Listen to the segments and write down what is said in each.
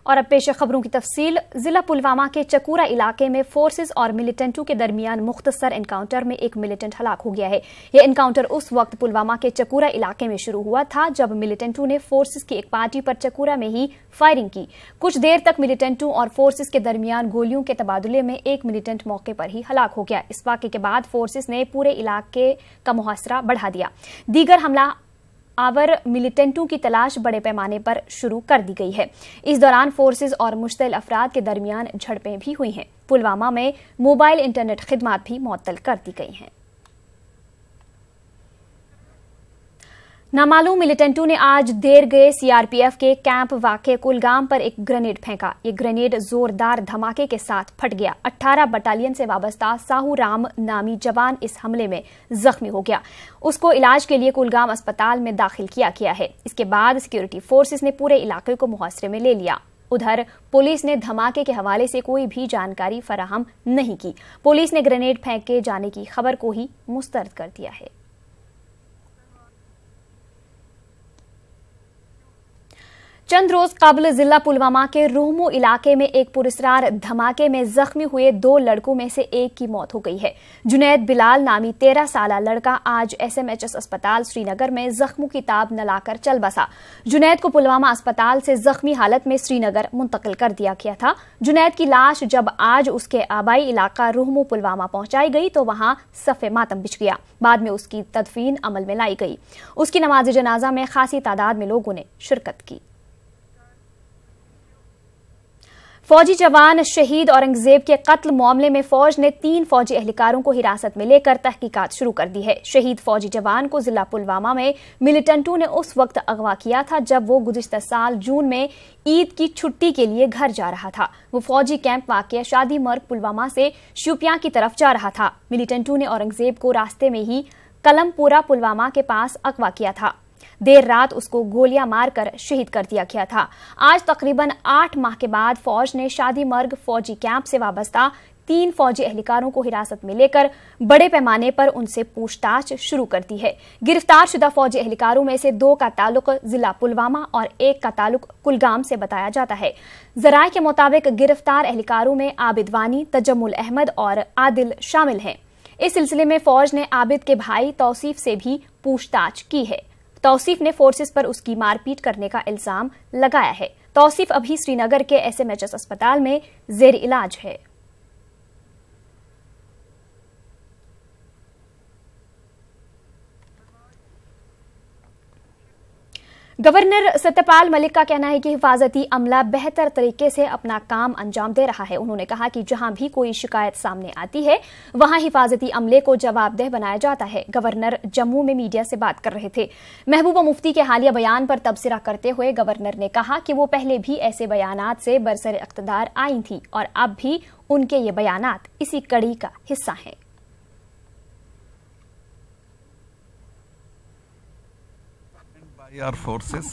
और अब पेश खबरों की तफसील। जिला पुलवामा के चकूरा इलाके में फोर्सेस और मिलिटेंटों के दरमियान मुख्तसर एनकाउंटर में एक मिलिटेंट हलाक हो गया है। यह एनकाउंटर उस वक्त पुलवामा के चकूरा इलाके में शुरू हुआ था जब मिलिटेंटों ने फोर्सेस की एक पार्टी पर चकूरा में ही फायरिंग की। कुछ देर तक मिलिटेंटों और फोर्सेस के दरमियान गोलियों के तबादले में एक मिलिटेंट मौके पर ही हलाक हो गया। इस वाक़े के बाद फोर्सेस ने पूरे इलाके का मुहासरा बढ़ा दिया। दीगर हमला आवर मिलिटेंटों की तलाश बड़े पैमाने पर शुरू कर दी गई है। इस दौरान फोर्सेस और मुश्तइल अफराद के दरमियान झड़पें भी हुई हैं। पुलवामा में मोबाइल इंटरनेट खिदमात भी मुअत्तल कर दी गई हैं। नामालूम मिलिटेंटों ने आज देर गए सीआरपीएफ के कैंप वाक़े कुलगाम पर एक ग्रेनेड फेंका। ये ग्रेनेड जोरदार धमाके के साथ फट गया। 18 बटालियन से वाबस्ता साहू राम नामी जवान इस हमले में जख्मी हो गया। उसको इलाज के लिए कुलगाम अस्पताल में दाखिल किया गया है। इसके बाद सिक्योरिटी फोर्सेस ने पूरे इलाके को मुहासरे में ले लिया। उधर पुलिस ने धमाके के हवाले से कोई भी जानकारी फराहम नहीं की। पुलिस ने ग्रेनेड फेंके जाने की खबर को ही मुस्तरद कर दिया है। चंद रोज कबल जिला पुलवामा के रोहमू इलाके में एक पुरस्कार धमाके में जख्मी हुए 2 लड़कों में से एक की मौत हो गई है। जुनैद बिलाल नामी 13 साला लड़का आज SMHS अस्पताल श्रीनगर में जख्मों की ताब न लाकर चल बसा। जुनैद को पुलवामा अस्पताल से जख्मी हालत में श्रीनगर मुंतकिल कर दिया गया था। जुनैद की लाश जब आज उसके आबाई इलाका रोहमू पुलवामा पहुंचाई गई तो वहां सफ़े मातम बिछ गया। बाद में उसकी तदफीन अमल में लाई गई। उसकी नमाज जनाजा में खासी तादाद में लोगों ने शिरकत की। फौजी जवान शहीद औरंगजेब के कत्ल मामले में फौज ने 3 फौजी एहलकारों को हिरासत में लेकर तहकीकात शुरू कर दी है। शहीद फौजी जवान को जिला पुलवामा में मिलिटेंटों ने उस वक्त अगवा किया था जब वो गुज़िश्ता साल जून में ईद की छुट्टी के लिए घर जा रहा था। वो फौजी कैंप वाक़या शादी मर्ग पुलवामा से शोपियां की तरफ जा रहा था। मिलिटेंटों ने औरंगजेब को रास्ते में ही कलमपुरा पुलवामा के पास अगवा किया था। देर रात उसको गोलियां मारकर शहीद कर दिया गया था। आज तकरीबन 8 माह के बाद फौज ने शादी मर्ग फौजी कैंप से वाबस्ता 3 फौजी एहलकारों को हिरासत में लेकर बड़े पैमाने पर उनसे पूछताछ शुरू कर दी है। गिरफ्तार शुदा फौजी एहलकारों में से 2 का ताल्लुक जिला पुलवामा और 1 का ताल्लुक कुलगाम से बताया जाता है। जराये के मुताबिक गिरफ्तार एहलकारों में आबिद वानी, तजम्मुल अहमद और आदिल शामिल हैं। इस सिलसिले में फौज ने आबिद के भाई तौसीफ से भी पूछताछ की है। तौसीफ ने फोर्सेस पर उसकी मारपीट करने का इल्जाम लगाया है। तौसीफ अभी श्रीनगर के SMHS अस्पताल में जेर इलाज है। गवर्नर सत्यपाल मलिक का कहना है कि हिफाजती अमला बेहतर तरीके से अपना काम अंजाम दे रहा है। उन्होंने कहा कि जहां भी कोई शिकायत सामने आती है वहां हिफाजती अमले को जवाबदेह बनाया जाता है। गवर्नर जम्मू में मीडिया से बात कर रहे थे। महबूबा मुफ्ती के हालिया बयान पर तबसरा करते हुए गवर्नर ने कहा कि वो पहले भी ऐसे बयानात से बरसर इख्तिदार आई थी और अब भी उनके ये बयानात इसी कड़ी का हिस्सा हैं। आर फोर्सेस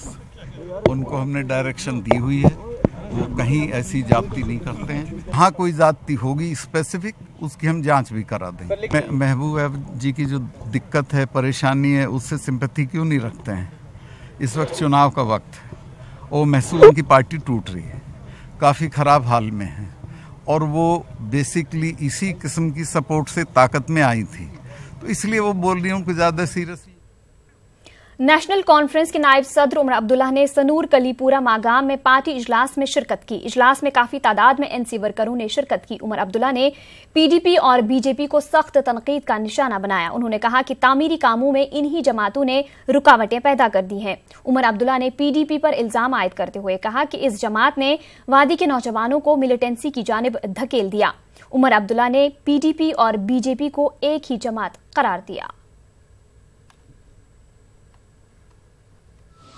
उनको हमने डायरेक्शन दी हुई है, वो कहीं ऐसी जाब्ती नहीं करते हैं। हाँ कोई जाब्ती होगी स्पेसिफिक उसकी हम जांच भी करा दें। महबूबा जी की जो दिक्कत है, परेशानी है, उससे सिंपैथी क्यों नहीं रखते हैं? इस वक्त चुनाव का वक्त है और महसूस उनकी पार्टी टूट रही है, काफ़ी ख़राब हाल में है और वो बेसिकली इसी किस्म की सपोर्ट से ताकत में आई थी, तो इसलिए वो बोल रही हैं उनको ज़्यादा सीरियसली। नेशनल कॉन्फ्रेंस के नायब सदर उमर अब्दुल्ला ने सनूर कलीपुरा मागाम में पार्टी इजलास में शिरकत की। इजलास में काफी तादाद में NC वर्करों ने शिरकत की। उमर अब्दुल्ला ने PDP और BJP को सख्त तनकीद का निशाना बनाया। उन्होंने कहा कि तामीरी कामों में इन्हीं जमातों ने रुकावटें पैदा कर दी हैं। उमर अब्दुल्ला ने PDP पर इल्जाम आयद करते हुए कहा कि इस जमात ने वादी के नौजवानों को मिलिटेंसी की जानिब धकेल दिया। उमर अब्दुल्ला ने PDP और BJP को एक ही जमात करार दिया।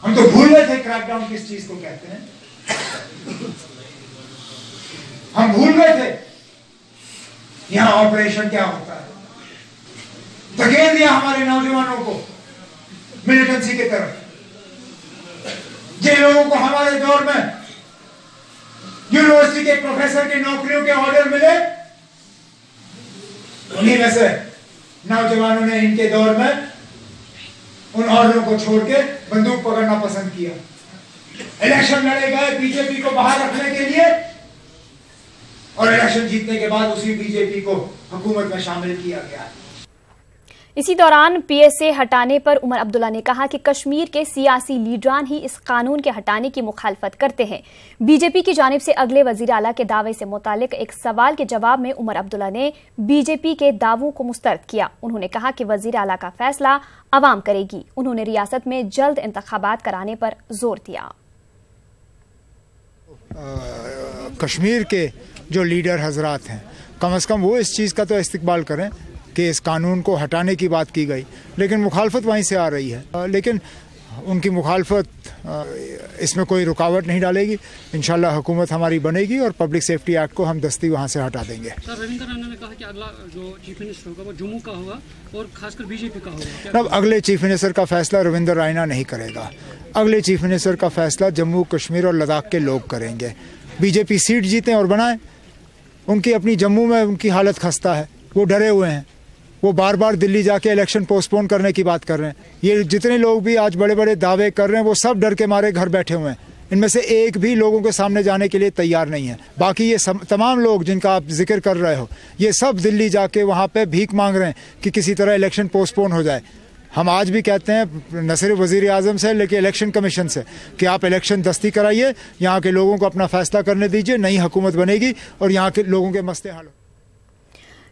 हम तो भूल गए थे क्रैकडाउन किस चीज को कहते हैं। हम भूल गए थे यहां ऑपरेशन क्या होता है। धकेल दिया हमारे नौजवानों को मिलिटेंसी की तरफ। जिन लोगों को हमारे दौर में यूनिवर्सिटी के प्रोफेसर की नौकरियों के ऑर्डर मिले, उन्हीं में से नौजवानों ने इनके दौर में उन ऑर्डरों को छोड़ के बंदूक पकड़ना पसंद किया। इलेक्शन लड़े गए बीजेपी को बाहर रखने के लिए, और इलेक्शन जीतने के बाद उसी बीजेपी को हुकूमत में शामिल किया गया। इसी दौरान पीएसए हटाने पर उमर अब्दुल्ला ने कहा कि कश्मीर के सियासी लीडरान ही इस कानून के हटाने की मुखालफत करते हैं। बीजेपी की जानिब से अगले वजीर आला के दावे से मुतालिक एक सवाल के जवाब में उमर अब्दुल्ला ने बीजेपी के दावों को मुस्तरद किया। उन्होंने कहा कि वजीर आला का फैसला अवाम करेगी। उन्होंने रियासत में जल्द इंतखाबात कराने पर जोर दिया। कश्मीर के जो लीडर हजरात हैं, कम से कम वो इस चीज़ का तो इस्तकबाल करें कि इस कानून को हटाने की बात की गई, लेकिन मुखालफत वहीं से आ रही है। लेकिन उनकी मुखालफत इसमें कोई रुकावट नहीं डालेगी। इंशाल्लाह हुकूमत हमारी बनेगी और पब्लिक सेफ्टी एक्ट को हम दस्ती वहाँ से हटा देंगे। सर, रविंद्र रैना ने कहा कि अगला जो चीफ मिनिस्टर होगा वो जम्मू का होगा और खासकर बीजेपी का होगा। अब अगले चीफ मिनिस्टर का फैसला रविंद्र रैना नहीं करेगा। अगले चीफ मिनिस्टर का फैसला जम्मू कश्मीर और लद्दाख के लोग करेंगे। बीजेपी सीट जीतें और बनाएं। उनकी अपनी जम्मू में उनकी हालत खस्ता है, वो डरे हुए हैं, वो बार बार दिल्ली जाके इलेक्शन पोस्टपोन करने की बात कर रहे हैं। ये जितने लोग भी आज बड़े बड़े दावे कर रहे हैं वो सब डर के मारे घर बैठे हुए हैं। इनमें से एक भी लोगों के सामने जाने के लिए तैयार नहीं है। बाकी ये तमाम लोग जिनका आप जिक्र कर रहे हो, ये सब दिल्ली जाके वहाँ पे भीख मांग रहे हैं कि किसी तरह इलेक्शन पोस्टपोन हो जाए। हम आज भी कहते हैं न सिर्फ वज़ीर आज़म से लेकिन इलेक्शन कमीशन से कि आप इलेक्शन दस्ती कराइए, यहाँ के लोगों को अपना फैसला करने दीजिए, नई हुकूमत बनेगी और यहाँ के लोगों के मसले हल हो।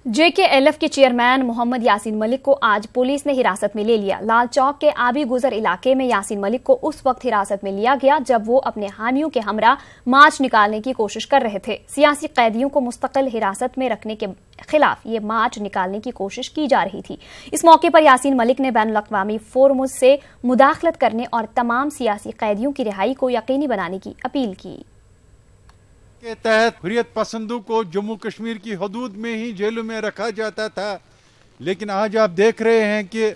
JKLF के चेयरमैन मोहम्मद यासीन मलिक को आज पुलिस ने हिरासत में ले लिया। लाल चौक के आबी गुजर इलाके में यासीन मलिक को उस वक्त हिरासत में लिया गया जब वो अपने हामियों के हमरा मार्च निकालने की कोशिश कर रहे थे। सियासी कैदियों को मुस्तकिल हिरासत में रखने के खिलाफ ये मार्च निकालने की कोशिश की जा रही थी। इस मौके पर यासीन मलिक ने बैनुल-अक़वामी फोरम से मुदाखलत करने और तमाम सियासी कैदियों की रिहाई को यकीनी बनाने की अपील की। के तहत हुर्रियत पसंदों को जम्मू कश्मीर की हदूद में ही जेलों में रखा जाता था, लेकिन आज आप देख रहे हैं कि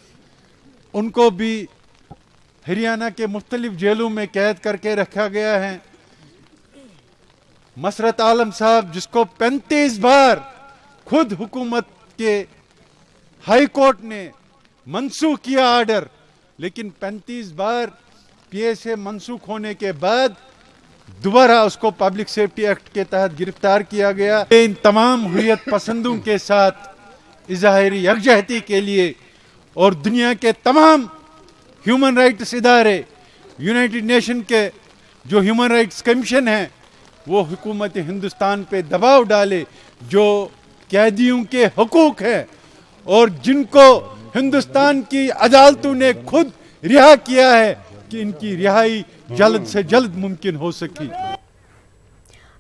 उनको भी हरियाणा के मुख्तलिफ जेलों में कैद करके रखा गया है। मसरत आलम साहब, जिसको 35 बार खुद हुकूमत के हाई कोर्ट ने मनसूख किया आर्डर, लेकिन 35 बार पीएसए मनसूख होने के बाद दोबारा उसको पब्लिक सेफ्टी एक्ट के तहत गिरफ्तार किया गया। इन तमाम हुर्रियत पसंदों के साथ इज़हारी यकजहती के लिए और दुनिया के तमाम ह्यूमन राइट्स इदारे, यूनाइटेड नेशन के जो ह्यूमन राइट्स कमीशन है, वो हुकूमत हिंदुस्तान पे दबाव डाले, जो कैदियों के हकूक है और जिनको हिंदुस्तान की अदालतों ने खुद रिहा किया है कि इनकी रिहाई जल्द से जल्द मुमकिन हो सके।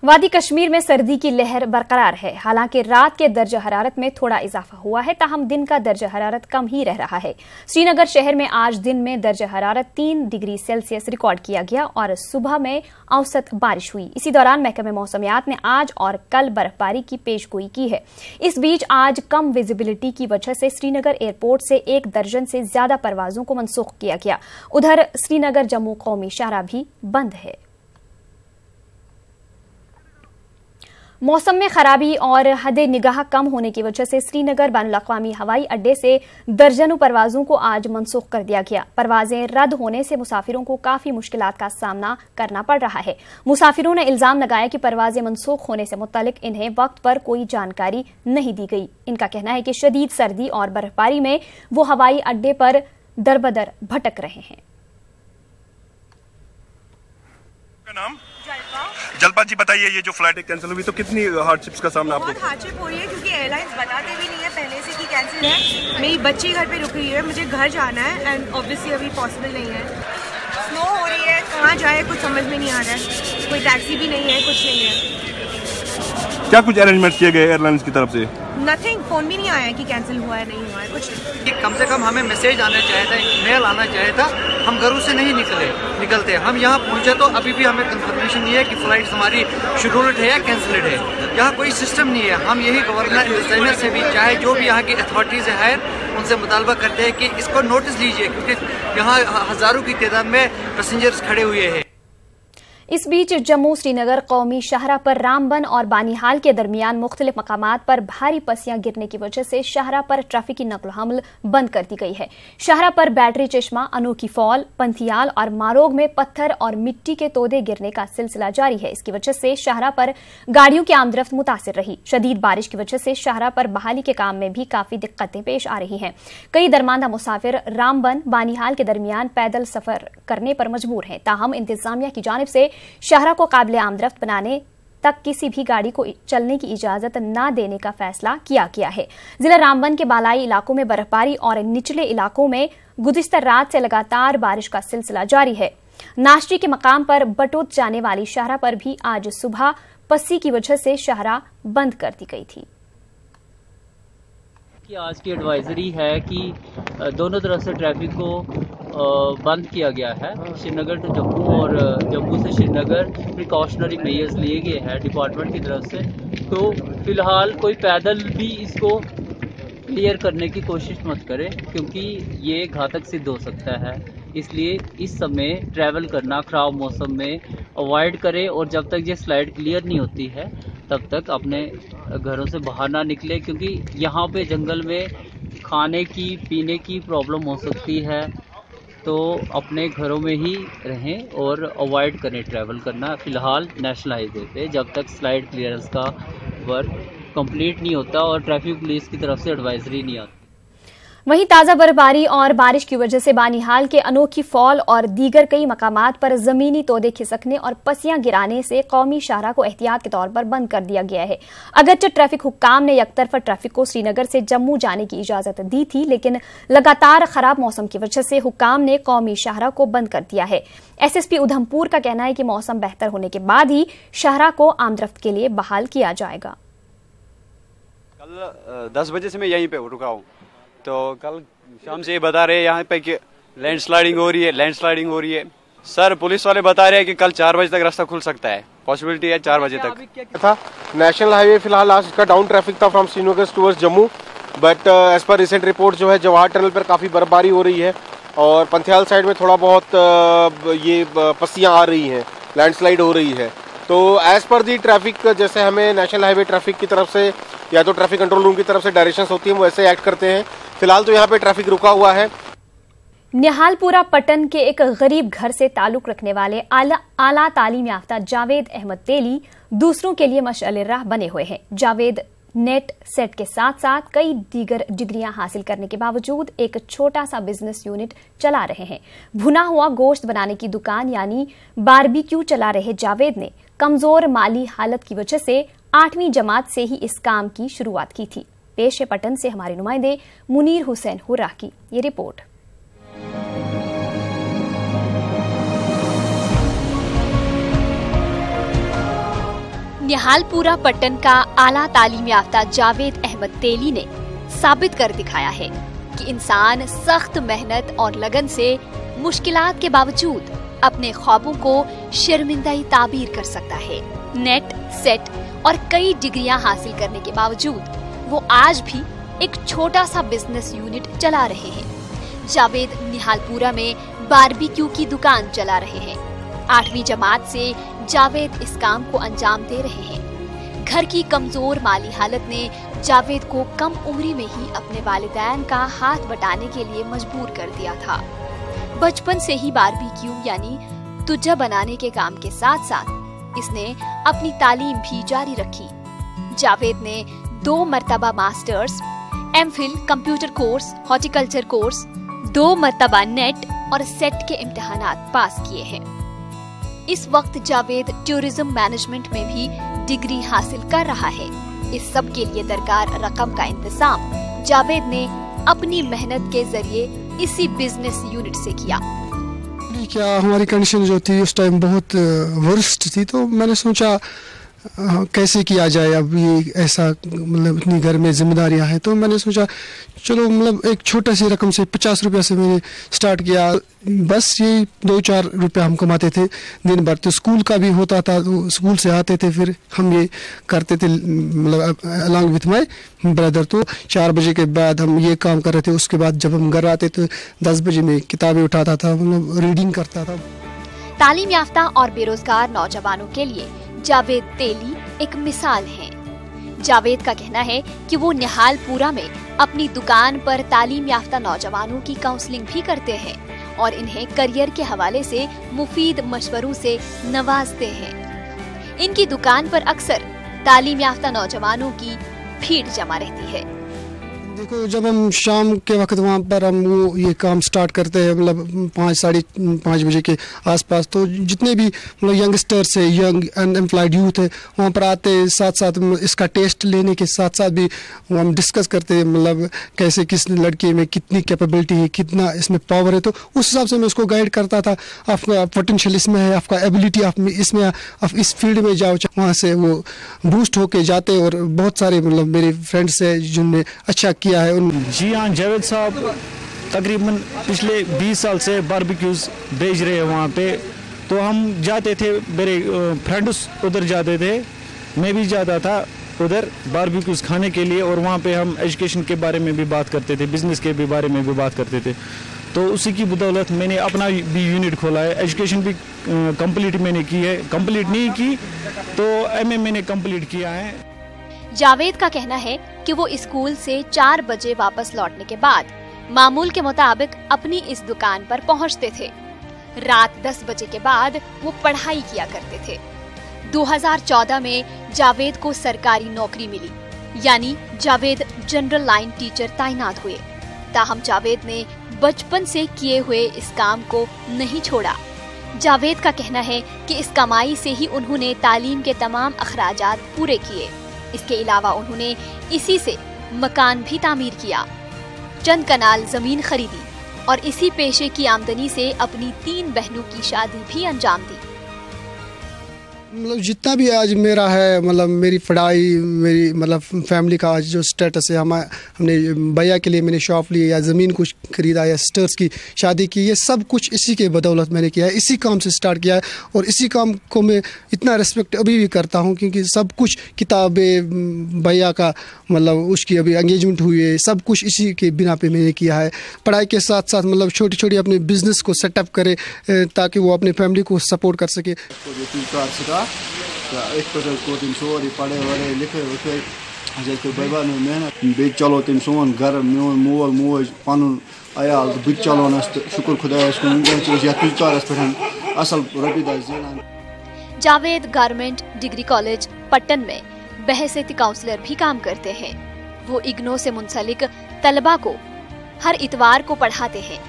वादी कश्मीर में सर्दी की लहर बरकरार है। हालांकि रात के दर्जा हरारत में थोड़ा इजाफा हुआ है, ताहम दिन का दर्जा हरारत कम ही रह रहा है। श्रीनगर शहर में आज दिन में दर्जा हरारत 3 डिग्री सेल्सियस रिकॉर्ड किया गया और सुबह में औसत बारिश हुई। इसी दौरान महकमे मौसमियात ने आज और कल बर्फबारी की पेशगोई की है। इस बीच आज कम विजिबिलिटी की वजह से श्रीनगर एयरपोर्ट से 1 दर्जन से ज्यादा परवाजों को मनसूख किया गया। उधर श्रीनगर जम्मू कौमी शाहराह भी बंद है। मौसम में खराबी और हद निगाह कम होने की वजह से श्रीनगर बैनुल-अक़वामी हवाई अड्डे से दर्जनों परवाजों को आज मनसूख कर दिया गया। परवाजें रद्द होने से मुसाफिरों को काफी मुश्किलात का सामना करना पड़ रहा है। मुसाफिरों ने इल्जाम लगाया कि परवाजें मनसूख होने से मुतालिक इन्हें वक्त पर कोई जानकारी नहीं दी गई। इनका कहना है कि शदीद सर्दी और बर्फबारी में वो हवाई अड्डे पर दरबदर भटक रहे हैं। जलपा जी, बताइए, ये जो फ्लाइट कैंसिल हुई तो कितनी हार्डशिप्स का सामना आपको? बहुत हार्डशिप हो रही है क्योंकि एयरलाइंस बताते भी नहीं है पहले से कि कैंसिल है। मेरी बच्ची घर पे रुक रही है, मुझे घर जाना है एंड ऑब्वियसली अभी पॉसिबल नहीं है। स्नो हो रही है, कहाँ जाए कुछ समझ में नहीं आ रहा है। कोई टैक्सी भी नहीं है, कुछ नहीं है। क्या कुछ अरेंजमेंट किए गए एयरलाइंस की तरफ से? नथिंग, फोन भी नहीं आया कि कैंसिल हुआ है नहीं हुआ है, कुछ नहीं। कम से कम हमें मैसेज आना चाहिए था, ईमेल आना चाहिए था। हम घरों से नहीं निकलते। हम यहाँ पहुँचे तो अभी भी हमें कंफर्मेशन नहीं है कि फ्लाइट हमारी शेड्यूल्ड है या कैंसिल्ड है। यहाँ कोई सिस्टम नहीं है। हम यही गवर्नर इंतजामिया से भी, चाहे जो भी यहाँ की अथॉरिटीज़ हैं, उनसे मुतालबा करते हैं कि इसको नोटिस लीजिए, क्योंकि यहाँ हज़ारों की तादाद में पैसेंजर्स खड़े हुए हैं। इस बीच जम्मू श्रीनगर कौमी शाहराह पर रामबन और बानीहाल के दरमियान मुख्तलिफ मकामात पर भारी पस्सियां गिरने की वजह से शाहराह पर ट्रैफिक की नकल हमल बंद कर दी गई है। शाहराह पर बैटरी चश्मा, अनोखी फॉल, पंथियाल और मारोग में पत्थर और मिट्टी के तोदे गिरने का सिलसिला जारी है। इसकी वजह से शाहराह पर गाड़ियों की आमदरफ्त मुतासिर रही। शदीद बारिश की वजह से शाहराह पर बहाली के काम में भी काफी दिक्कतें पेश आ रही हैं। कई दरमांदा मुसाफिर रामबन बानीहाल के दरमियान पैदल सफर करने पर मजबूर हैं। ताहम इंतजामिया की जानिब से शाहराह को काबिल आमदरफ्त बनाने तक किसी भी गाड़ी को चलने की इजाजत न देने का फैसला किया गया है। जिला रामबन के बालाई इलाकों में बर्फबारी और निचले इलाकों में गुज़िश्ता रात से लगातार बारिश का सिलसिला जारी है। नाश्ते के मकाम पर बटोत जाने वाली शाहराह पर भी आज सुबह पस्सी की वजह से शाहराह बंद कर दी गई थी। कि आज की एडवाइजरी है कि दोनों तरफ से ट्रैफिक को बंद किया गया है। श्रीनगर टू जम्मू और जम्मू से श्रीनगर प्रिकॉशनरी मेजर्स लिए गए हैं डिपार्टमेंट की तरफ से। तो फिलहाल कोई पैदल भी इसको क्लियर करने की कोशिश मत करे, क्योंकि ये घातक सिद्ध हो सकता है। इसलिए इस समय ट्रैवल करना ख़राब मौसम में अवॉइड करें और जब तक ये स्लाइड क्लियर नहीं होती है तब तक अपने घरों से बाहर ना निकले, क्योंकि यहाँ पे जंगल में खाने की पीने की प्रॉब्लम हो सकती है। तो अपने घरों में ही रहें और अवॉइड करें ट्रैवल करना फ़िलहाल नेशनल हाईवे पे जब तक स्लाइड क्लियरेंस का वर्क कंप्लीट नहीं होता और ट्रैफिक पुलिस की तरफ से एडवाइजरी नहीं आती। वहीं ताज़ा बर्फबारी और बारिश की वजह से बानीहाल के अनोखी फॉल और दीगर कई मकामात पर जमीनी तोदे खिसकने और पस्सियां गिराने से कौमी शाहराह को एहतियात के तौर पर बंद कर दिया गया है। अगरचे ट्रैफिक हुक्काम ने यकतरफा ट्रैफिक को श्रीनगर से जम्मू जाने की इजाजत दी थी, लेकिन लगातार खराब मौसम की वजह से हुक्काम ने कौमी शाहराह को बंद कर दिया है। SSP उधमपुर का कहना है कि मौसम बेहतर होने के बाद ही शाहराह को आमदरफ्त के लिए बहाल किया जाएगा। कल 10 बजे से मैं यहीं पे रुका हूँ, तो कल शाम से ये बता रहे हैं यहाँ पे कि लैंडस्लाइडिंग हो रही है। सर पुलिस वाले बता रहे हैं कि कल 4 बजे तक रास्ता खुल सकता है, पॉसिबिलिटी है 4 बजे तक। था नेशनल हाईवे फिलहाल आज इसका डाउन ट्रैफिक था from Srinagar towards Jammu, but as per recent report जो है जवाहर टनल पर काफ़ी बर्फबारी हो रही है और पंथियाल साइड में थोड़ा बहुत ये पस्सियाँ आ रही हैं, लैंडस्लाइड हो रही है। तो एज पर दी ट्रैफिक जैसे हमें नेशनल हाईवे ट्रैफिक की तरफ से या तो ट्रैफिक कंट्रोल रूम की तरफ से डायरेक्शंस होती हैं, वो ऐसे एक्ट करते हैं। फिलहाल तो यहाँ पे ट्रैफिक रुका हुआ है। निहालपुरा पटन के एक गरीब घर से ताल्लुक रखने वाले आला तालीम याफ्ता जावेद अहमद तेली दूसरों के लिए मशअल राह बने हुए हैं। जावेद नेट सेट के साथ साथ कई दीगर डिग्रियां हासिल करने के बावजूद एक छोटा सा बिजनेस यूनिट चला रहे हैं। भुना हुआ गोश्त बनाने की दुकान यानी बारबेक्यू चला रहे जावेद ने कमजोर माली हालत की वजह से 8वीं जमात से ही इस काम की शुरुआत की थी। पेश है पटन से हमारे नुमाइंदे मुनीर हुसैन हुर्रा की ये रिपोर्ट। निहालपुरा पट्टन का आला तालीम याफ्ता जावेद अहमद तेली ने साबित कर दिखाया है कि इंसान सख्त मेहनत और लगन से मुश्किलात के बावजूद अपने ख्वाबों को शर्मिंदाई ताबीर कर सकता है। नेट सेट और कई डिग्रियां हासिल करने के बावजूद वो आज भी एक छोटा सा बिजनेस यूनिट चला रहे हैं। जावेद निहालपुरा में बारबेक्यू की दुकान चला रहे हैं। 8वीं जमात से जावेद इस काम को अंजाम दे रहे हैं। घर की कमजोर माली हालत ने जावेद को कम उम्री में ही अपने वालिदैन का हाथ बटाने के लिए मजबूर कर दिया था। बचपन से ही बारबेक्यू यानी तुज्जा बनाने के काम के साथ साथ इसने अपनी तालीम भी जारी रखी। जावेद ने 2 मर्तबा masters, MPhil computer course, horticulture course, 2 मर्तबा नेट और सेट के इम्तिहानात पास किए हैं। इस वक्त जावेद टूरिज्म मैनेजमेंट में भी डिग्री हासिल कर रहा है। इस सब के लिए दरकार रकम का इंतजाम जावेद ने अपनी मेहनत के जरिए इसी बिजनेस यूनिट से किया। क्या हमारी कंडीशन जो थी उस टाइम बहुत वर्स्ट थी, तो मैंने सोचा कैसे किया जाए। अब ये ऐसा मतलब इतनी घर में जिम्मेदारियां हैं, तो मैंने सोचा चलो मतलब एक छोटा सी रकम से 50 रुपया से मैंने स्टार्ट किया। बस ये 2-4 रुपया हम कमाते थे दिन भर। तो स्कूल का भी होता था, तो स्कूल से आते थे फिर हम ये करते थे मतलब अलॉन्ग विथ माय ब्रदर। तो 4 बजे के बाद हम ये काम कर रहे थे। उसके बाद जब हम घर आते तो 10 बजे में किताबें उठाता था, मतलब रीडिंग करता था। तालीम याफ्ता और बेरोजगार नौजवानों के लिए जावेद तेली एक मिसाल हैं। जावेद का कहना है कि वो निहालपुरा में अपनी दुकान पर तालीम याफ्ता नौजवानों की काउंसलिंग भी करते हैं और इन्हें करियर के हवाले से मुफीद मशवरों से नवाजते हैं। इनकी दुकान पर अक्सर तालीम याफ्ता नौजवानों की भीड़ जमा रहती है। देखो, जब हम शाम के वक्त वहाँ पर हम वो ये काम स्टार्ट करते हैं, मतलब 5-5:30 बजे के आसपास, तो जितने भी मतलब यंगस्टर्स है, यंग अनएम्प्लॉयड यूथ है, वहाँ पर आते हैं। साथ साथ इसका टेस्ट लेने के साथ साथ भी हम डिस्कस करते हैं, मतलब कैसे किस लड़के में कितनी कैपेबिलिटी है, कितना इसमें पावर है। तो उस हिसाब से मैं उसको गाइड करता था, आपका पोटेंशियल इसमें है, आपका एबिलिटी आप इसमें, आप इस फील्ड में जाओ। वहाँ से वो बूस्ट होके जाते। और बहुत सारे मतलब मेरे फ्रेंड्स है जिनने अच्छा किया है। जी हाँ, जावेद साहब तकरीबन पिछले 20 साल से बारबेक्यूज बेच रहे हैं वहाँ पे। तो हम जाते थे, मेरे फ्रेंड्स उधर जाते थे, मैं भी जाता था उधर बारबेक्यूज खाने के लिए। और वहाँ पे हम एजुकेशन के बारे में भी बात करते थे, बिजनेस के भी बारे में भी बात करते थे। तो उसी की बदौलत मैंने अपना भी यूनिट खोला है। एजुकेशन भी कंप्लीट मैंने की है, कंप्लीट नहीं की तो एमए मैंने कंप्लीट किया है। जावेद का कहना है कि वो स्कूल से 4 बजे वापस लौटने के बाद मामूल के मुताबिक अपनी इस दुकान पर पहुंचते थे। रात 10 बजे के बाद वो पढ़ाई किया करते थे। 2014 में जावेद को सरकारी नौकरी मिली, यानी जावेद जनरल लाइन टीचर तैनात हुए। ताहम जावेद ने बचपन से किए हुए इस काम को नहीं छोड़ा। जावेद का कहना है कि इस कमाई से ही उन्होंने तालीम के तमाम अखराजात पूरे किए। इसके अलावा उन्होंने इसी से मकान भी तामीर किया, चंद कनाल जमीन खरीदी और इसी पेशे की आमदनी से अपनी 3 बहनों की शादी भी अंजाम दी। मतलब जितना भी आज मेरा है, मतलब मेरी पढ़ाई, मेरी मतलब फैमिली का आज जो स्टेटस है, हमने भैया के लिए मैंने शॉप ली या ज़मीन कुछ खरीदा या सिस्टर्स की शादी की, ये सब कुछ इसी के बदौलत मैंने किया है, इसी काम से स्टार्ट किया है। और इसी काम को मैं इतना रिस्पेक्ट अभी भी करता हूँ, क्योंकि सब कुछ किताबें, भैया का मतलब उसकी अभी एंगेजमेंट हुई है, सब कुछ इसी के बिना पे मैंने किया है। पढ़ाई के साथ साथ मतलब छोटी छोटी अपने बिजनेस को सेटअप करे ताकि वो अपने फैमिली को सपोर्ट कर सके। सोरी पढ़े वढ़े लिखे विखे बबा मेहनत बे चलो तम सोन घर मोन मोल मोज पन अयाल तो बह चलान शुक्र खुदायस कुन पे असल रपी ज़ान। Javed garment degree college Pattan में बहसीती काउंसलर भी काम करते हैं। वो इग्नो से मुंसलिक तलबा को हर इतवार को पढ़ाते हैं।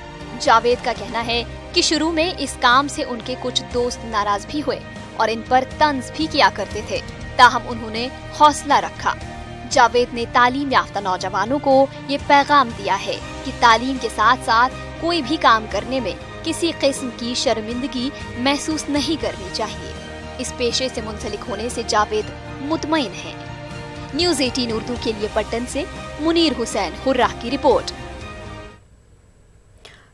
जावेद का कहना है कि शुरू में इस काम से उनके कुछ दोस्त नाराज भी हुए और इन पर तंज भी किया करते थे, ताहम उन्होंने हौसला रखा। जावेद ने तालीम याफ्ता नौजवानों को ये पैगाम दिया है कि तालीम के साथ साथ कोई भी काम करने में किसी किस्म की शर्मिंदगी महसूस नहीं करनी चाहिए। इस पेशे से मुंसलिक होने से जावेद मुतमईन है। न्यूज़ 18 उर्दू के लिए पट्टन से मुनीर हुसैन हुर्राह की रिपोर्ट।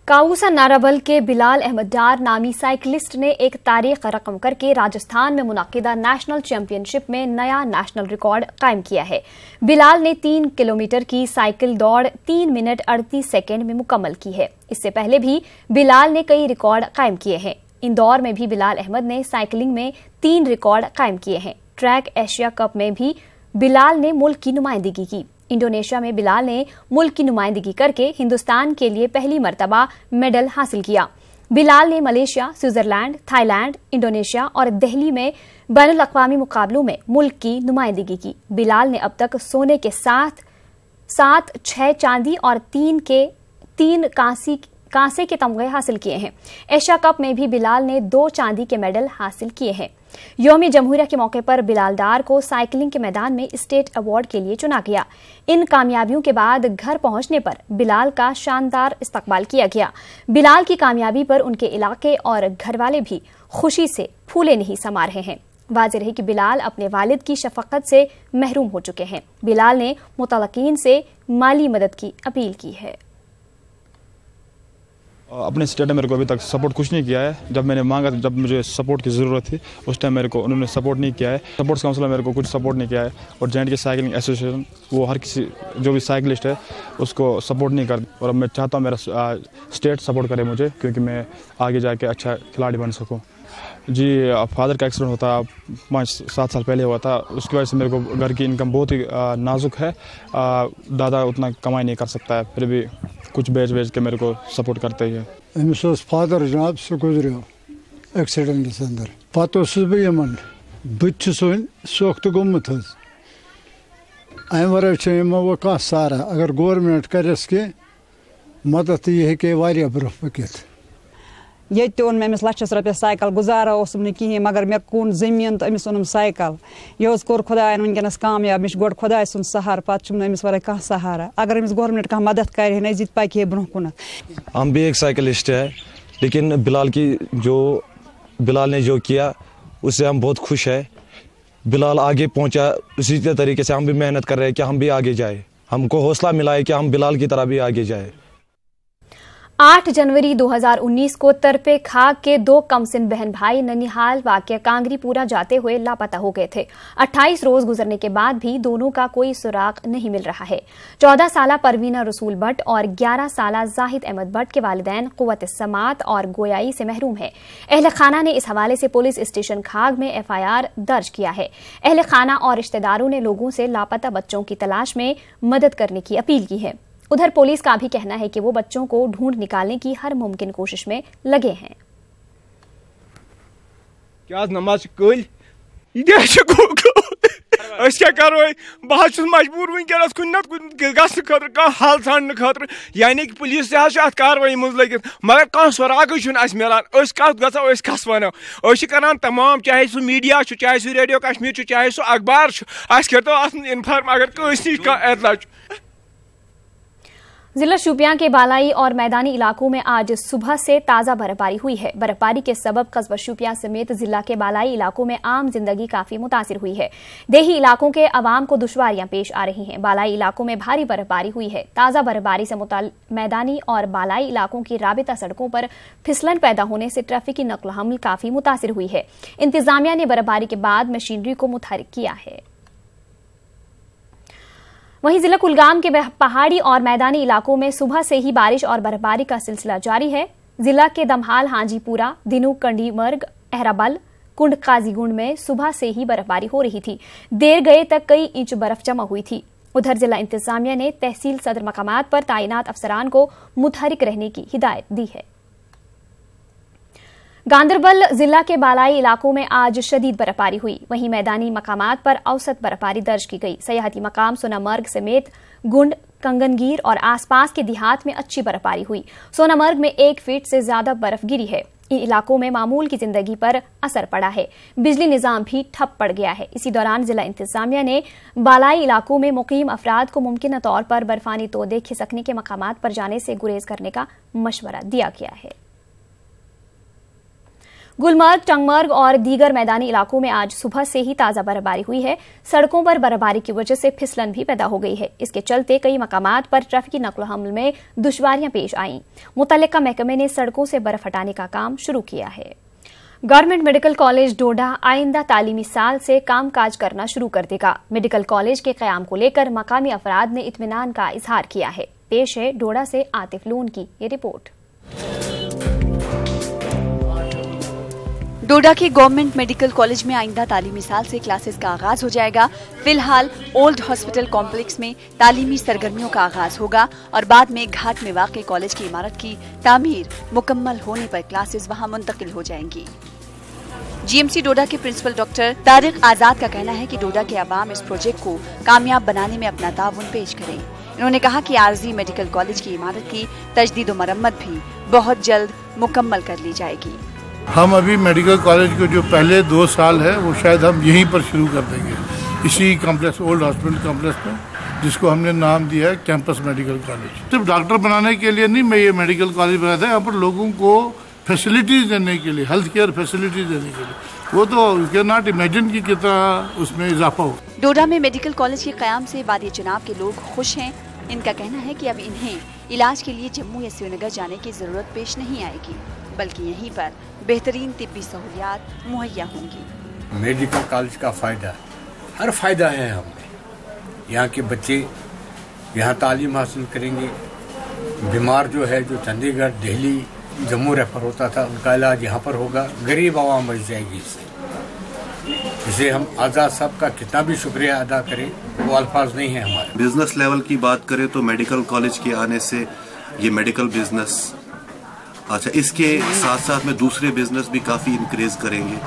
काऊसा नाराबल के बिलाल अहमद डार नामी साइकिलिस्ट ने एक तारीख रकम करके राजस्थान में मुनाकिदा नेशनल चैंपियनशिप में नया नेशनल रिकॉर्ड कायम किया है। बिलाल ने 3 किलोमीटर की साइकिल दौड़ 3 मिनट 38 सेकेंड में मुकम्मल की है। इससे पहले भी बिलाल ने कई रिकॉर्ड कायम किए हैं। इंदौर में भी बिलाल अहमद ने साइकिलिंग में 3 रिकॉर्ड कायम किए हैं। ट्रैक एशिया कप में भी बिलाल ने मुल्क की नुमाइंदगी की। इंडोनेशिया में बिलाल ने मुल्क की नुमाइंदगी करके हिंदुस्तान के लिए पहली मर्तबा मेडल हासिल किया। बिलाल ने मलेशिया, स्विट्जरलैंड, थाईलैंड, इंडोनेशिया और दिल्ली में बैनुल अक़वामी मुकाबलों में मुल्क की नुमाइंदगी की। बिलाल ने अब तक सोने के 7, 6 चांदी और 3 कांसे के तमगे हासिल किए हैं। एशिया कप में भी बिलाल ने 2 चांदी के मेडल हासिल किए हैं। यौम जमहूरिया के मौके पर बिलाल डार को साइकिलिंग के मैदान में स्टेट अवार्ड के लिए चुना गया। इन कामयाबियों के बाद घर पहुंचने पर बिलाल का शानदार इस्तकबाल किया गया। बिलाल की कामयाबी पर उनके इलाके और घर वाले भी खुशी से फूले नहीं समा रहे हैं। वाज़ेह रहे कि बिलाल अपने वालिद की शफकत से महरूम हो चुके हैं। बिलाल ने मुतलकीन से माली मदद की अपील की है। अपने स्टेट ने मेरे को अभी तक सपोर्ट कुछ नहीं किया है। जब मैंने मांगा, जब मुझे सपोर्ट की ज़रूरत थी, उस टाइम मेरे को उन्होंने सपोर्ट नहीं किया है। स्पोर्ट्स काउंसिल मेरे को कुछ सपोर्ट नहीं किया है। और जॉइंट के साइकिलिंग एसोसिएशन वो हर किसी जो भी साइकिलिस्ट है उसको सपोर्ट नहीं कर। और अब मैं चाहता हूँ मेरा स्टेट सपोर्ट करे मुझे, क्योंकि मैं आगे जाके अच्छा खिलाड़ी बन सकूँ। जी फादर का एक्सीडेंट होता 5-7 साल पहले हुआ था, उसकी वजह से मेरे को घर की इनकम बहुत ही नाजुक है। दादा उतना कमाई नहीं कर सकता है, फिर भी कुछ बेच के मेरे को सपोर्ट करते ही है। अमिस फादर जनाब सह गुजरियो एक्सीडेंट अंदर पत बहन बत सोख्त गोमुत अम वर वो कह सारा अगर गवर्नमेंट करस कि मदद यह हे ब्रोह पकित ये ओन मे लक्षस रुपये साइकिल गुजारा कहें मगर मे कुन जमीन तो अमिस ओनम साइकिल यह कोर खुदायन वनकस कामयाब मे गोड खुदाय सुन सहार पत अमिस वर कह सहारा अगर अमिस गवर्नमेंट कह मदद करे नजीक पक है ब्रोह कुन। हम भी एक साइकिलिस्ट है, लेकिन बिलाल ने जो किया उससे हम बहुत खुश है। बिलाल आगे पहुंचा, उसी तरीके से हम भी मेहनत कर रहे हैं कि हम भी आगे जाए। हमको हौसला मिला है कि हम बिलाल की तरह भी आगे जाए। 8 जनवरी 2019 को तरपे खाक के 2 कमसिन बहन भाई ननिहाल वाक़या कांगरीपुरा जाते हुए लापता हो गए थे। 28 रोज गुजरने के बाद भी दोनों का कोई सुराग नहीं मिल रहा है। 14 साला परवीना रसूल भट्ट और 11 साला जाहिद अहमद भट्ट के वालिदैन कुव्वत समात और गोयाई से महरूम है। अहले खाना ने इस हवाले से पुलिस स्टेशन खाग में FIR दर्ज किया है। अहले खाना और रिश्तेदारों ने लोगों से लापता बच्चों की तलाश में मदद करने की अपील की है। उधर पुलिस का भी कहना है कि वो बच्चों को ढूंढ निकालने की हर मुमकिन कोशिश में लगे हैं। क्या नमाज कल क्या करो बहुत मजबूर वनकस कुन गस कह हल ान खतर यानी कि पुलिस अत कार्रवाई मज लगित मगर कह सुराग मिलान कत कस वनो करान तमाम चाहे सह मीडिया चाहे सह रेडियो कश्मीर चाहे सह अखबार कर इन्फॉर्म अगर कस नश एतला। जिला शोपियां के बालाई और मैदानी इलाकों में आज सुबह से ताजा बर्फबारी हुई है। बर्फबारी के सबब कस्बा शोपियां समेत जिला के बालाई इलाकों में आम जिंदगी काफी मुतासिर हुई है। देही इलाकों के अवाम को दुश्वारियां पेश आ रही हैं। बालाई इलाकों में भारी बर्फबारी हुई है। ताजा बर्फबारी से मैदानी और बालाई इलाकों की राबिता सड़कों पर फिसलन पैदा होने से ट्रैफिक की नक्ल हमल काफी मुतासिर हुई है। इंतजामिया ने बर्फबारी के बाद मशीनरी को मुतहरिक किया है। वहीं जिला कुलगाम के पहाड़ी और मैदानी इलाकों में सुबह से ही बारिश और बर्फबारी का सिलसिला जारी है। जिला के दमहाल, हाजीपुरा, दिनू, कंडीमर्ग, अहराबल, कुंड काजीगुंड में सुबह से ही बर्फबारी हो रही थी। देर गए तक कई इंच बर्फ जमा हुई थी। उधर जिला इंतजामिया ने तहसील सदर मकामात पर तैनात अफसरान को मुतहरिक रहने की हिदायत दी है। गांदरबल जिला के बालाई इलाकों में आज शदीद बर्फबारी हुई। वहीं मैदानी मकामात पर औसत बर्फबारी दर्ज की गई। सयाहती मकाम सोनामर्ग समेत गुंड, कंगनगीर और आसपास के देहात में अच्छी बर्फबारी हुई। सोनामर्ग में 1 फीट से ज्यादा बर्फ गिरी है। इन इलाकों में मामूल की जिंदगी पर असर पड़ा है। बिजली निजाम भी ठप पड़ गया है। इसी दौरान जिला इंतजामिया ने बालाई इलाकों में मुकीम अफराद को मुमकिन तौर पर बर्फानी तोदे खिसकने के मकामात पर जाने से गुरेज करने का मशवरा दिया गया है। गुलमर्ग, टंगमर्ग और दीगर मैदानी इलाकों में आज सुबह से ही ताजा बर्फबारी हुई है। सड़कों पर बर्फबारी की वजह से फिसलन भी पैदा हो गई है। इसके चलते कई मकामात पर ट्रैफिक की नक्ल हमल में दुश्वारियां पेश आईं। मुतल्लिका महकमे ने सड़कों से बर्फ हटाने का काम शुरू किया है। गवर्नमेंट मेडिकल कॉलेज डोडा आइंदा तालीमी साल से कामकाज करना शुरू कर देगा। मेडिकल कॉलेज के कयाम को लेकर मकामी अफराद ने इत्मीनान का इजहार किया है। पेश है डोडा से आतिफ लून की ये रिपोर्ट। डोडा के गवर्नमेंट मेडिकल कॉलेज में आइंदा तालीमी साल से क्लासेस का आगाज हो जाएगा। फिलहाल ओल्ड हॉस्पिटल कॉम्प्लेक्स में तालीमी सरगर्मियों का आगाज होगा और बाद में घाट में वाक़े कॉलेज की इमारत की तामीर मुकम्मल होने पर क्लासेस वहां मुंतकिल हो जाएंगी। GMC डोडा के प्रिंसिपल डॉक्टर तारिक आजाद का कहना है कि डोडा के अवाम इस प्रोजेक्ट को कामयाब बनाने में अपना ताउन पेश करें। इन्होंने कहा कि आरजी मेडिकल कॉलेज की इमारत की तजदीद व मरम्मत भी बहुत जल्द मुकम्मल कर ली जाएगी। हम अभी मेडिकल कॉलेज को जो पहले 2 साल है वो शायद हम यहीं पर शुरू कर देंगे, इसी कॉम्प्लेक्स, ओल्ड हॉस्पिटल कॉम्प्लेक्स में, जिसको हमने नाम दिया है कैंपस मेडिकल कॉलेज। सिर्फ डॉक्टर बनाने के लिए नहीं मैं ये मेडिकल कॉलेज बनाया था, यहाँ पर लोगों को फैसिलिटीज़ देने के लिए, हेल्थ केयर फैसिलिटीज देने के लिए। वो तो यू कैन नॉट इमेजिन कि कितना उसमें इजाफा हो। डोडा में मेडिकल कॉलेज के कयाम से वादी चुनाव के लोग खुश हैं। इनका कहना है कि अब इन्हें इलाज के लिए जम्मू या श्रीनगर जाने की जरूरत पेश नहीं आएगी, बल्कि यहीं पर बेहतरीन तिब्बी सहूलियात मुहैया होंगी। मेडिकल कॉलेज का फ़ायदा, हर फ़ायदा है हमें। यहाँ के बच्चे यहाँ तालीम हासिल करेंगे। बीमार जो है, जो चंडीगढ़, दिल्ली जम्मू रेफर होता था, उनका इलाज यहाँ पर होगा, गरीब आवाम बच जाएगी इससे। इसे हम आज़ाद साहब का कितना भी शुक्रिया अदा करें वो अल्फाज नहीं है हमारे। बिजनेस लेवल की बात करें तो मेडिकल कॉलेज के आने से ये मेडिकल बिजनेस, अच्छा इसके साथ साथ में दूसरे बिजनेस भी काफ़ी इंक्रीज करेंगे।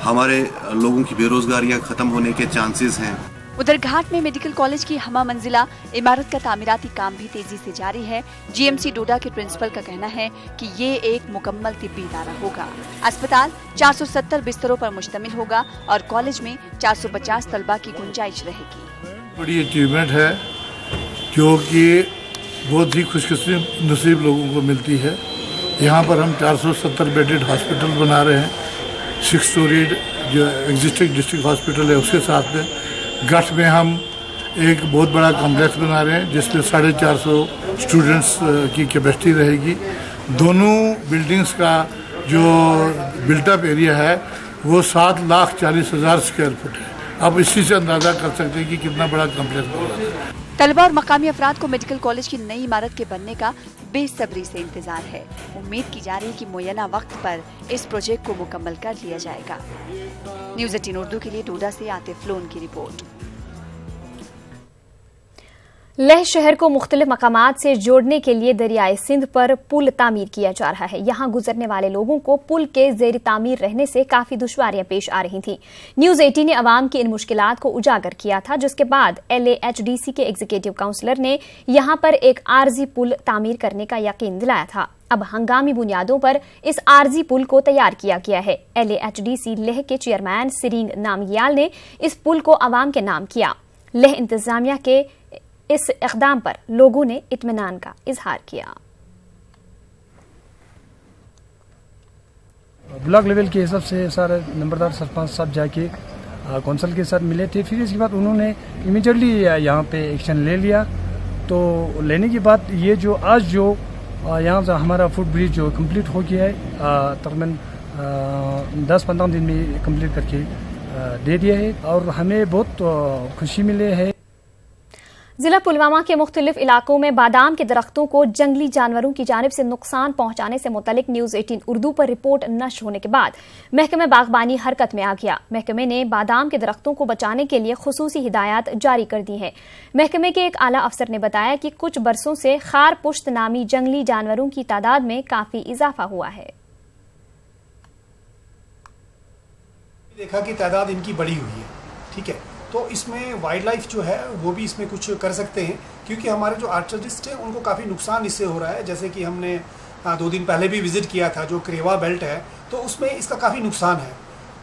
हमारे लोगों की बेरोजगारियां ख़त्म होने के चांसेस हैं। उधर घाट में मेडिकल कॉलेज की हमा मंजिला इमारत का तामीराती काम भी तेजी से जारी है। जीएमसी डोडा के प्रिंसिपल का कहना है कि ये एक मुकम्मल तिब्बी इदारा होगा। अस्पताल 470 बिस्तरों पर मुश्तमिल होगा और कॉलेज में 450 तलबा की गुंजाइश रहेगी। बड़ी अचीवमेंट है जो कि बहुत ही खुशनसीब लोगों को मिलती है। यहाँ पर हम 470 बेडेड हॉस्पिटल बना रहे हैं। 6 स्टोरीड जो एग्जिस्टिंग डिस्ट्रिक्ट हॉस्पिटल है उसके साथ में गठ में हम एक बहुत बड़ा कॉम्प्लेक्स बना रहे हैं जिसमें 450 स्टूडेंट्स की कैपेसिटी रहेगी। दोनों बिल्डिंग्स का जो बिल्टअप एरिया है वो 7,40,000 स्क्वायर फुट है। अब इसी से अंदाज़ा कर सकते हैं कि कितना बड़ा कॉम्प्लेक्स बन रहा है। तलबा और मकामी अफराद को मेडिकल कॉलेज की नई इमारत के बनने का बेसब्री से इंतजार है। उम्मीद की जा रही है कि मुय्यना वक्त पर इस प्रोजेक्ट को मुकम्मल कर लिया जाएगा। न्यूज़ 18 उर्दू के लिए डोडा से आतिफ लोन की रिपोर्ट। लेह शहर को मुख्तलिफ मकामात से जोड़ने के लिए दरियाए सिंध पर पुल तामीर किया जा रहा है। यहाँ गुजरने वाले लोगों को पुल के ज़ेर तामीर रहने से काफी दुश्वारियां पेश आ रही थीं। न्यूज़ 18 ने अवाम की इन मुश्किलात को उजागर किया था, जिसके बाद LAHDC के एग्जीक्यूटिव काउंसलर ने यहाँ पर एक आर्जी पुल तामीर करने का यकीन दिलाया था। अब हंगामी बुनियादों पर इस आर्जी पुल को तैयार किया गया है। LAHDC लेह के चेयरमैन सिरिंग नामगियाल ने इस पुल को अवाम के नाम किया। लेह इंतजामिया के इस इक़दाम पर लोगों ने इत्मीनान का इजहार किया। ब्लॉक लेवल के हिसाब से सारे नंबरदार सरपंच सब जाके कौंसल के साथ मिले थे। फिर इसके बाद उन्होंने इमीडिएटली यहाँ पे एक्शन ले लिया। तो लेने के बाद ये जो आज जो यहाँ से हमारा फुट ब्रिज जो कंप्लीट हो गया है, तकरीबन 10-15 दिन में कंप्लीट करके दे दिया है और हमें बहुत खुशी मिले है। जिला पुलवामा के मुख्तलिफ इलाकों में बादाम के दरख्तों को जंगली जानवरों की जानिब से नुकसान पहुंचाने से मुतल्लिक न्यूज़ 18 उर्दू पर रिपोर्ट नश्र होने के बाद महकमा बागबानी हरकत में आ गया। महकमे ने बादाम के दरख्तों को बचाने के लिए खुसूसी हिदायत जारी कर दी हैं। महकमे के एक आला अफसर ने बताया कि कुछ बरसों से खार पुश्त नामी जंगली जानवरों की तादाद में काफी इजाफा हुआ है। देखा कि तादाद इनकी बढ़ी हुई है, ठीक है, तो इसमें वाइल्ड लाइफ जो है वो भी इसमें कुछ कर सकते हैं, क्योंकि हमारे जो आर्चरिस्ट हैं उनको काफ़ी नुकसान इससे हो रहा है। जैसे कि हमने 2 दिन पहले भी विज़िट किया था जो करेवा बेल्ट है, तो उसमें इसका काफ़ी नुकसान है।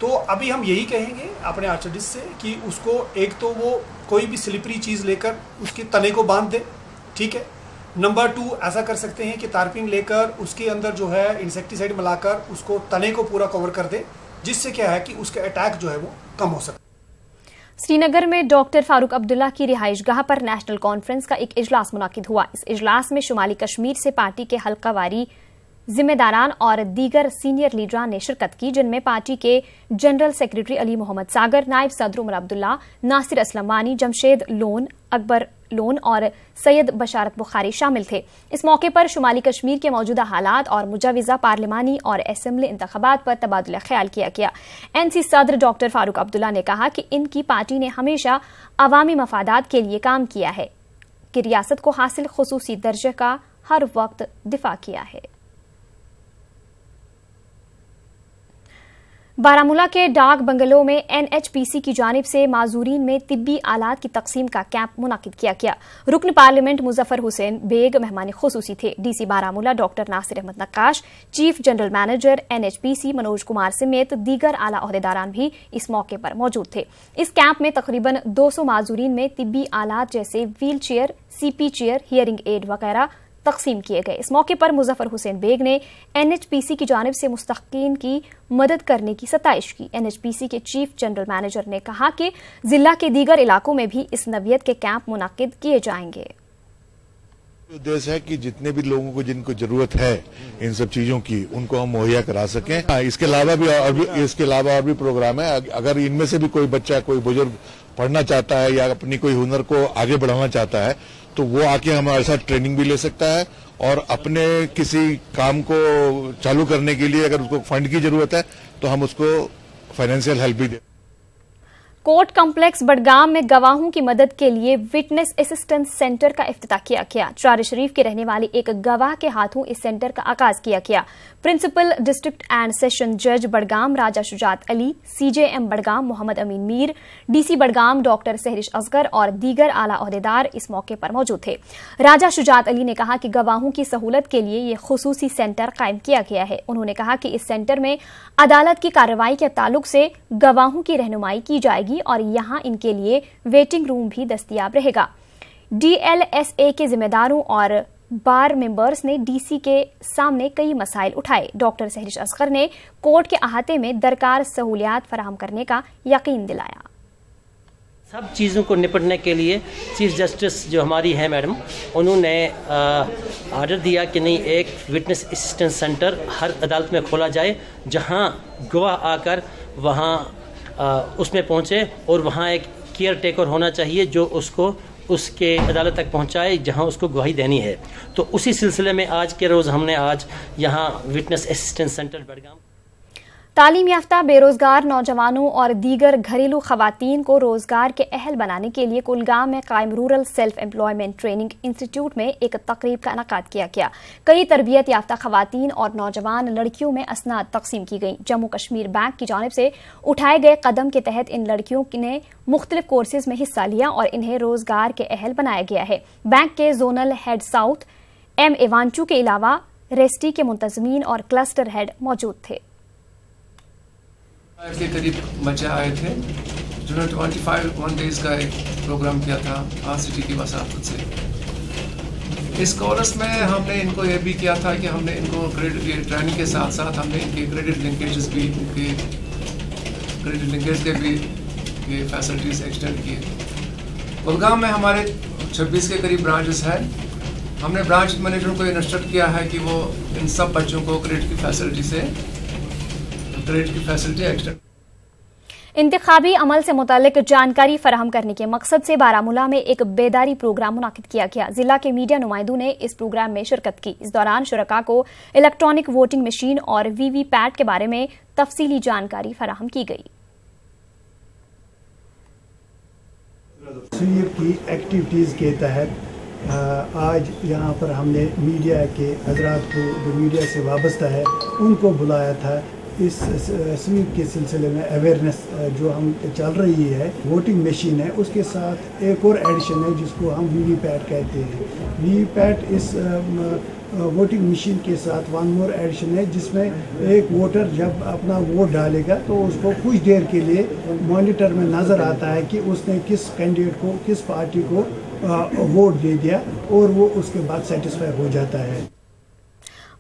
तो अभी हम यही कहेंगे अपने आर्चरिस्ट से कि उसको एक तो वो कोई भी स्लिपरी चीज़ लेकर उसके तने को बांध दे, ठीक है। नंबर 2 ऐसा कर सकते हैं कि तारपिन लेकर उसके अंदर जो है इंसेक्टिसाइड मिलाकर उसको तने को पूरा कवर कर दे, जिससे क्या है कि उसका अटैक जो है वो कम हो सकता है। श्रीनगर में डॉक्टर फारूक अब्दुल्ला की रिहाइशगाह पर नेशनल कॉन्फ्रेंस का एक इजलास मुनाकिद हुआ। इस इजलास में शुमाली कश्मीर से पार्टी के हल्कावारी जिम्मेदारान और दीगर सीनियर लीडरान ने शिरकत की, जिनमें पार्टी के जनरल सेक्रेटरी अली मोहम्मद सागर, नायब सदर उमर अब्दुल्ला, नासिर असलम वानी, जमशेद लोन, अकबर लोन और सैयद बशारत बुखारी शामिल थे। इस मौके पर शुमाली कश्मीर के मौजूदा हालात और मुजवज़ा पार्लिमानी और असेंबली इंतखाबात पर तबादला ख्याल किया गया। NC सदर डॉक्टर फारूक अब्दुल्ला ने कहा कि इनकी पार्टी ने हमेशा अवामी मफादात के लिए काम किया है, कि रियासत को हासिल खुसूसी दर्जे का हर वक्त दिफा किया है। बारामूला के डाक बंगलों में NHPC की जानिब से माजूरीन में तिब्बी आलात की तकसीम का कैंप मुनाकिद किया गया। रुकन पार्लियामेंट मुजफ्फर हुसैन बेग मेहमान खुसूसी थे। DC Baramulla doctor Nasir Ahmad Naqash, chief general manager NHPC Manoj Kumar समेत दीगर आला ओहदेदारान भी इस मौके पर मौजूद थे। इस कैंप में तकरीबन 200 माजूरीन में तिब्बी आलात जैसे wheel chair, CP chair, hearing aid वगैरह तकसीम किए गए। इस मौके पर मुजफ्फर हुसैन बेग ने NHPC की जानिब से मुस्तकीन की मदद करने की सताइश की। NHPC के चीफ जनरल मैनेजर ने कहा कि जिला के दीगर इलाकों में भी इस नवियत के कैंप मुनाकिद किए जाएंगे। उद्देश्य है कि जितने भी लोगों को जिनको जरूरत है इन सब चीजों की, उनको हम मुहैया करा सकें। इसके अलावा और भी प्रोग्राम है। अगर इनमें से भी कोई बच्चा, कोई बुजुर्ग पढ़ना चाहता है या अपनी कोई हुनर को आगे बढ़ाना चाहता है, तो वो आके हमारे साथ ट्रेनिंग भी ले सकता है और अपने किसी काम को चालू करने के लिए अगर उसको फंड की जरूरत है तो हम उसको फाइनेंशियल हेल्प भी दें। कोर्ट कॉम्प्लेक्स बडगाम में गवाहों की मदद के लिए विटनेस असिस्टेंस सेंटर का इफ्तिताह किया गया। चार शरीफ के रहने वाले एक गवाह के हाथों इस सेंटर का आगाज किया गया। प्रिंसिपल डिस्ट्रिक्ट एंड सेशन जज बडगाम राजा शुजात अली, CJM बडगाम मोहम्मद अमीन मीर, DC बडगाम डॉक्टर सहरिश असगर और दीगर आला ओहदेदार इस मौके पर मौजूद थे। राजा शुजात अली ने कहा कि गवाहों की सहूलत के लिए ये खुसूसी सेंटर कायम किया गया है। उन्होंने कहा कि इस सेंटर में अदालत की कार्रवाई के ताल्लुक से गवाहों की रहनुमाई की जाएगी और यहां इनके लिए वेटिंग रूम भी दस्तयाब रहेगा। DLSA के जिम्मेदारों और बार मेंबर्स ने DC के सामने कई मसाइल उठाए। डॉक्टर सहरिश असगर ने कोर्ट के अहाते में दरकार सहूलियात फराहम करने का यकीन दिलाया। सब चीज़ों को निपटने के लिए चीफ जस्टिस जो हमारी है मैडम, उन्होंने ऑर्डर दिया कि नहीं, एक विटनेस असिस्टेंस सेंटर हर अदालत में खोला जाए जहां गवाह आकर वहां उसमें पहुंचे और वहां एक केयर टेकर होना चाहिए जो उसको उसके अदालत तक पहुंचाए जहां उसको गवाही देनी है। तो उसी सिलसिले में आज के रोज़ हमने आज यहां विटनेस असिस्टेंस सेंटर बडगाम तालीम याफ्ता बेरोजगार नौजवानों और दीगर घरेलू खवातीन को रोजगार के अहल बनाने के लिए कुलगाम में कायम rural self employment training institute में एक तकरीब का इनेकाद किया गया। कई तरबियत याफ्ता खवातीन और नौजवान लड़कियों में असनाद तकसीम की गई। जम्मू कश्मीर बैंक की जानिब से उठाए गए कदम के तहत इन लड़कियों ने मुख्तलिफ कोर्सेज में हिस्सा लिया और इन्हें रोजगार के अहल बनाया गया है। बैंक के जोनल हेड साउथ M एवांचू के अलावा रेस्टी के मुंतजमीन और क्लस्टर हेड मौजूद थे। के करीब बच्चे आए थे जिन्होंने 25 डेज का एक प्रोग्राम किया था RCT की वसाफत से। इस कोर्स में हमने इनको ये भी किया था कि हमने इनको क्रेडिट ट्रेनिंग के साथ साथ हमने इनके क्रेडिट लिंकेजेस भी इनके क्रेडिट लिंकेज के भी ये फैसिलिटीज़ एक्सटेंड किए। कुलगाम में हमारे 26 के करीब ब्रांचेस हैं। हमने ब्रांच मैनेजरों को इंस्ट्रक्ट किया है कि वो इन सब बच्चों को क्रेडिट की फैसिलिटी एक्सटेंड। इंतखाबी अमल से मुतालिक जानकारी फराहम करने के मकसद से बारामूला में एक बेदारी प्रोग्राम मुनाकिद किया गया। जिला के मीडिया नुमाइंदों ने इस प्रोग्राम में शिरकत की। इस दौरान शुरका को इलेक्ट्रॉनिक वोटिंग मशीन और VVPAT के बारे में तफसीली जानकारी फराहम की गई। स्वीप की एक्टिविटीज़ के तहत आज यहाँ पर हमने मीडिया के हजरात को जो मीडिया से वाबस्ता है उनको बुलाया था। इस स्वीप के सिलसिले में अवेयरनेस जो हम चल रही है, वोटिंग मशीन है, उसके साथ एक और एडिशन है जिसको हम VVPAT कहते हैं। VVPAT इस वोटिंग मशीन के साथ वन मोर एडिशन है जिसमें एक वोटर जब अपना वोट डालेगा तो उसको कुछ देर के लिए मॉनिटर में नज़र आता है कि उसने किस कैंडिडेट को, किस पार्टी को वोट दे दिया और वो उसके बाद सेटिस्फाई हो जाता है।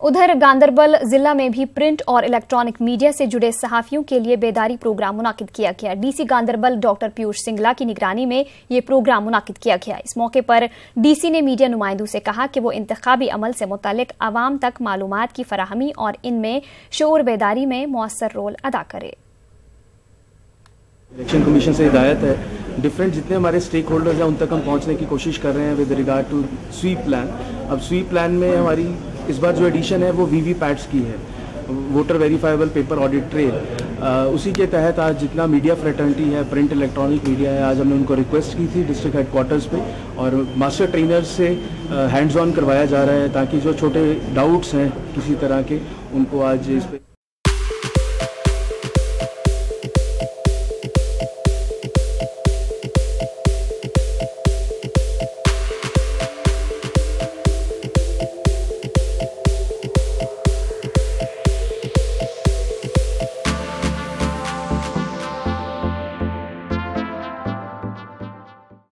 उधर गांदरबल जिला में भी प्रिंट और इलेक्ट्रॉनिक मीडिया से जुड़े सहाफियों के लिए बेदारी प्रोग्राम मुनाकिद किया गया। DC गांदरबल डॉक्टर पीयूष सिंगला की निगरानी में ये प्रोग्राम मुनाकिद किया गया। इस मौके पर DC ने मीडिया नुमाइंदों से कहा कि वो इंतखाबी अमल से मुतालिक आवाम तक मालूमात की फराहमी और इनमें शऊर बेदारी में मौसर रोल अदा करे। इलेक्शन कमीशन से हिदायत है, डिफरेंट जितने हमारे स्टेक होल्डर्स हैं उन तक हम पहुंचने की कोशिश कर रहे हैं with regard to sweep plan. अब स्वीप प्लान में हमारी इस बार जो एडिशन है वो VVPATs की है, voter verifiable paper audit trail. उसी के तहत आज जितना मीडिया फ्रेटर्निटी है, प्रिंट इलेक्ट्रॉनिक मीडिया है, आज हमने उनको रिक्वेस्ट की थी डिस्ट्रिक्ट हेडक्वार्टर्स पे और मास्टर ट्रेनर्स से हैंड्स ऑन करवाया जा रहा है ताकि जो छोटे डाउट्स हैं किसी तरह के उनको आज इस पे